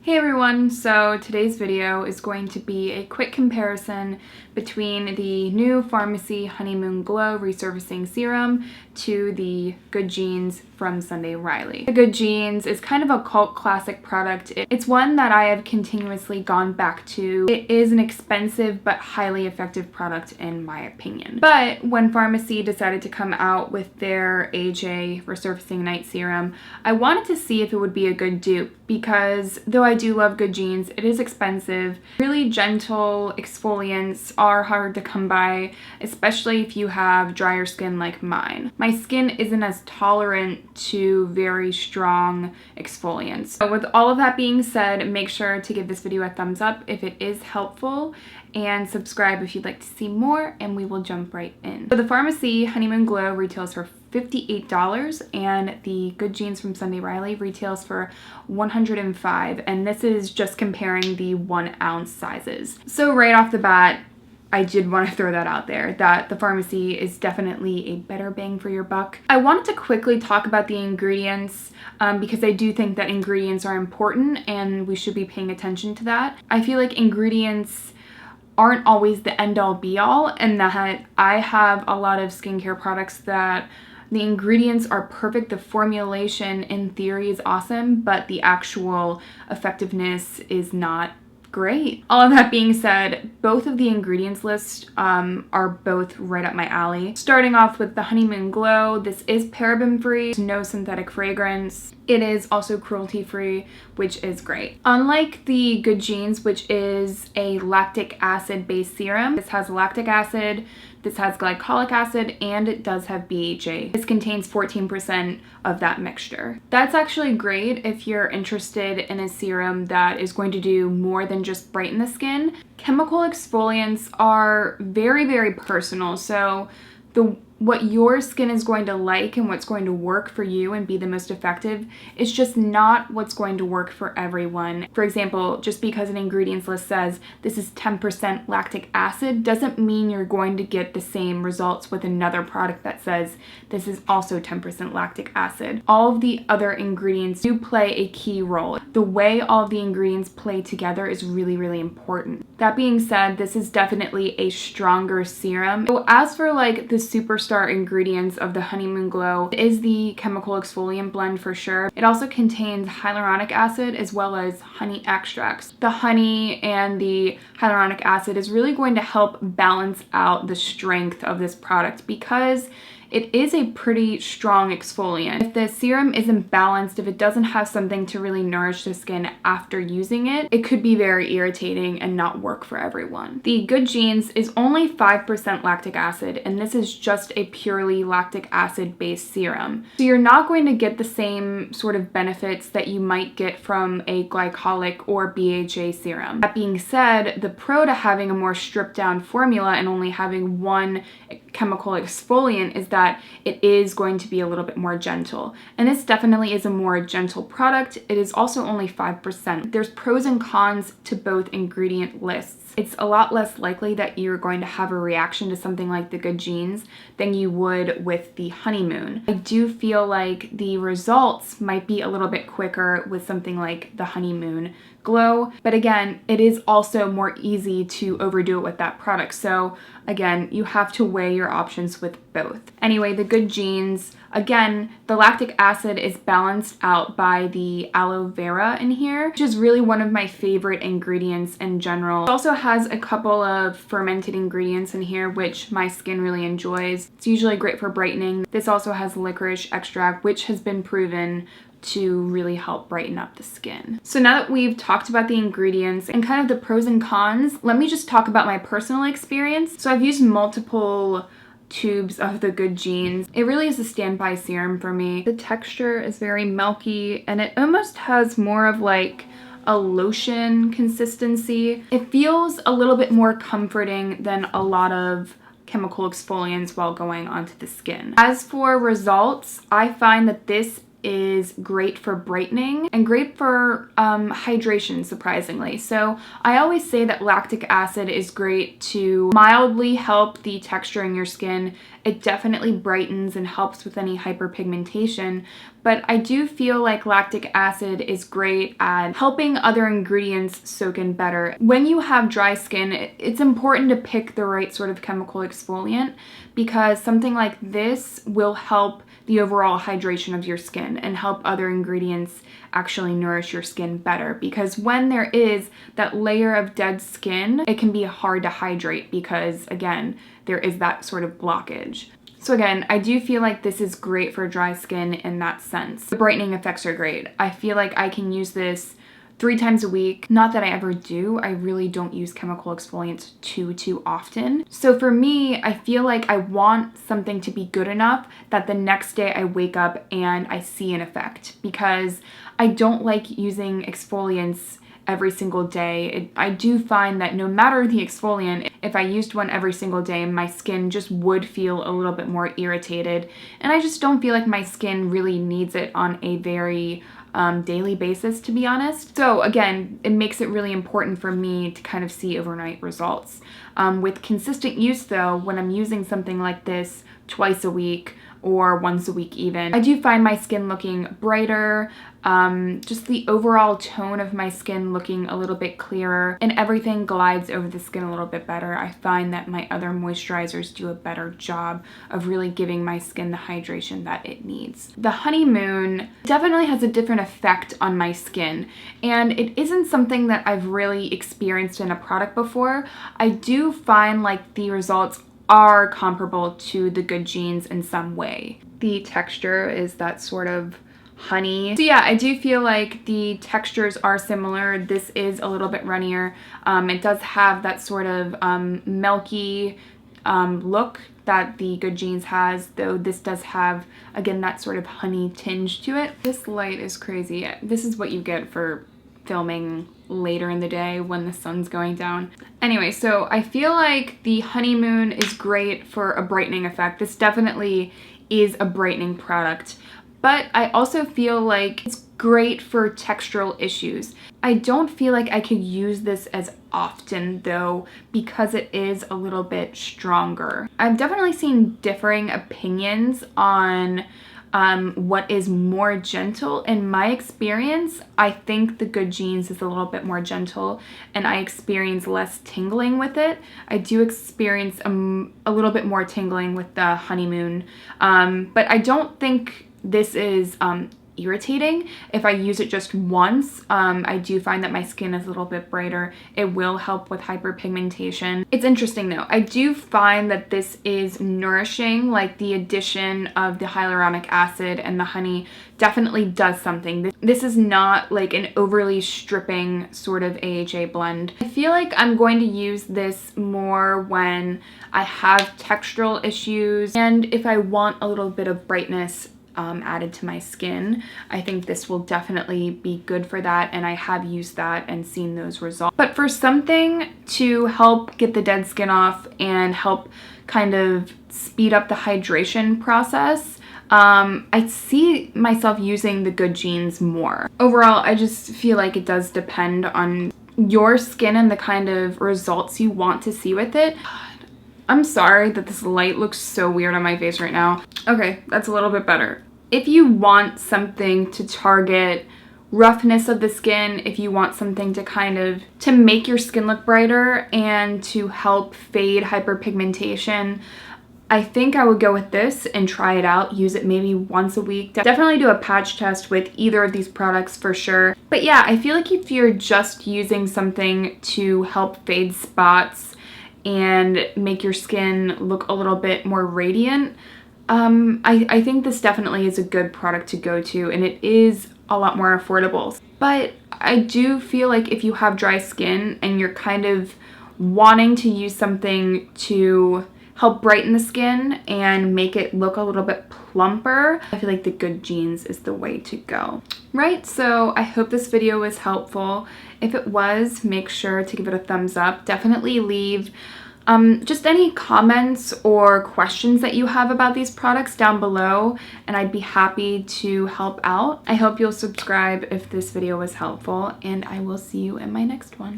Hey everyone, so today's video is going to be a quick comparison between the new Farmacy Honeymoon Glow Resurfacing Serum to the Good Genes from Sunday Riley. The Good Genes is kind of a cult classic product. It's one that I have continuously gone back to. It is an expensive but highly effective product in my opinion. But when Farmacy decided to come out with their AJ Resurfacing Night Serum, I wanted to see if it would be a good dupe because though I do love Good Genes, it is expensive. Really gentle exfoliants are hard to come by, especially if you have drier skin like mine. My skin isn't as tolerant to very strong exfoliants. So with all of that being said, make sure to give this video a thumbs up if it is helpful and subscribe if you'd like to see more, and we will jump right in. So the Farmacy Honeymoon Glow retails for $58 and the Good Genes from Sunday Riley retails for $105, and this is just comparing the 1 ounce sizes. So right off the bat, I did want to throw that out there, that the Farmacy is definitely a better bang for your buck. I wanted to quickly talk about the ingredients because I do think that ingredients are important and we should be paying attention to that. I feel like ingredients aren't always the end-all be-all, and that I have a lot of skincare products that the ingredients are perfect, the formulation in theory is awesome, but the actual effectiveness is not great. All of that being said, both of the ingredients list are both right up my alley. Starting off with the Honeymoon Glow, this is paraben-free, no synthetic fragrance. It is also cruelty-free, which is great. Unlike the Good Genes, which is a lactic acid-based serum, this has lactic acid, this has glycolic acid, and it does have BHA. This contains 14% of that mixture. That's actually great if you're interested in a serum that is going to do more than just brighten the skin. Chemical exfoliants are very, very personal, so what your skin is going to like and what's going to work for you and be the most effective is just not what's going to work for everyone. For example, just because an ingredients list says this is 10% lactic acid doesn't mean you're going to get the same results with another product that says this is also 10% lactic acid. All of the other ingredients do play a key role. The way all of the ingredients play together is really, really important. That being said, this is definitely a stronger serum. So as for like the superstar ingredients of the Honeymoon Glow, it is the chemical exfoliant blend for sure. It also contains hyaluronic acid as well as honey extracts. The honey and the hyaluronic acid is really going to help balance out the strength of this product because it is a pretty strong exfoliant. If the serum isn't balanced, if it doesn't have something to really nourish the skin after using it, it could be very irritating and not work for everyone. The Good Genes is only 5% lactic acid, and this is just a purely lactic acid based serum. So you're not going to get the same sort of benefits that you might get from a glycolic or BHA serum. That being said, the pro to having a more stripped down formula and only having one chemical exfoliant is that it is going to be a little bit more gentle. And this definitely is a more gentle product. It is also only 5%. There's pros and cons to both ingredient lists. It's a lot less likely that you're going to have a reaction to something like the Good Genes than you would with the Honeymoon. I do feel like the results might be a little bit quicker with something like the Honeymoon Glow, but again, it is also more easy to overdo it with that product. So again, you have to weigh your options with both. Anyway, the Good Genes, again, the lactic acid is balanced out by the aloe vera in here, which is really one of my favorite ingredients in general. It also has a couple of fermented ingredients in here, which my skin really enjoys. It's usually great for brightening. This also has licorice extract, which has been proven to really help brighten up the skin. So now that we've talked about the ingredients and kind of the pros and cons, let me just talk about my personal experience. So I've used multiple tubes of the Good Genes. It really is a standby serum for me. The texture is very milky and it almost has more of like a lotion consistency. It feels a little bit more comforting than a lot of chemical exfoliants while going onto the skin. As for results, I find that this is great for brightening and great for hydration, surprisingly. So I always say that lactic acid is great to mildly help the texture in your skin. It definitely brightens and helps with any hyperpigmentation, but I do feel like lactic acid is great at helping other ingredients soak in better. When you have dry skin, it's important to pick the right sort of chemical exfoliant, because something like this will help the overall hydration of your skin and help other ingredients actually nourish your skin better. Because when there is that layer of dead skin, it can be hard to hydrate because, again, there is that sort of blockage. So again, I do feel like this is great for dry skin in that sense. The brightening effects are great. I feel like I can use this 3 times a week. Not that I ever do. I really don't use chemical exfoliants too often. So for me, I feel like I want something to be good enough that the next day I wake up and I see an effect, because I don't like using exfoliants every single day. I do find that no matter the exfoliant, if I used one every single day, my skin just would feel a little bit more irritated, and I just don't feel like my skin really needs it on a very daily basis, to be honest. So again, it makes it really important for me to kind of see overnight results. With consistent use though, when I'm using something like this twice a week or once a week even, I do find my skin looking brighter, just the overall tone of my skin looking a little bit clearer, and everything glides over the skin a little bit better. I find that my other moisturizers do a better job of really giving my skin the hydration that it needs. The Honeymoon definitely has a different effect on my skin, and it isn't something that I've really experienced in a product before. I do find like the results are comparable to the Good Genes in some way. The texture is that sort of honey. So yeah, I do feel like the textures are similar. This is a little bit runnier. It does have that sort of milky look that the Good Genes has, though this does have, again, that sort of honey tinge to it. This light is crazy. This is what you get for filming later in the day when the sun's going down. Anyway, so I feel like the Honeymoon is great for a brightening effect. This definitely is a brightening product, but I also feel like it's great for textural issues. I don't feel like I could use this as often though, because it is a little bit stronger. I've definitely seen differing opinions on what is more gentle. In my experience, I think the Good Genes is a little bit more gentle and I experience less tingling with it. I do experience a little bit more tingling with the Honeymoon, but I don't think this is irritating. If I use it just once, I do find that my skin is a little bit brighter. It will help with hyperpigmentation. It's interesting though. I do find that this is nourishing, like the addition of the hyaluronic acid and the honey definitely does something. This is not like an overly stripping sort of AHA blend. I feel like I'm going to use this more when I have textural issues and if I want a little bit of brightness added to my skin. I think this will definitely be good for that, and I have used that and seen those results. But for something to help get the dead skin off and help kind of speed up the hydration process, I see myself using the Good Genes more. Overall, I just feel like it does depend on your skin and the kind of results you want to see with it. I'm sorry that this light looks so weird on my face right now. Okay, that's a little bit better. If you want something to target roughness of the skin, if you want something to kind of to make your skin look brighter and to help fade hyperpigmentation, I think I would go with this and try it out. Use it maybe once a week. Definitely do a patch test with either of these products for sure. But yeah, I feel like if you're just using something to help fade spots and make your skin look a little bit more radiant, I think this definitely is a good product to go to, and it is a lot more affordable. But I do feel like if you have dry skin and you're kind of wanting to use something to help brighten the skin and make it look a little bit plumper, I feel like the Good Genes is the way to go. Right, so I hope this video was helpful. If it was, make sure to give it a thumbs up. Definitely leave Just any comments or questions that you have about these products down below, and I'd be happy to help out. I hope you'll subscribe if this video was helpful, and I will see you in my next one.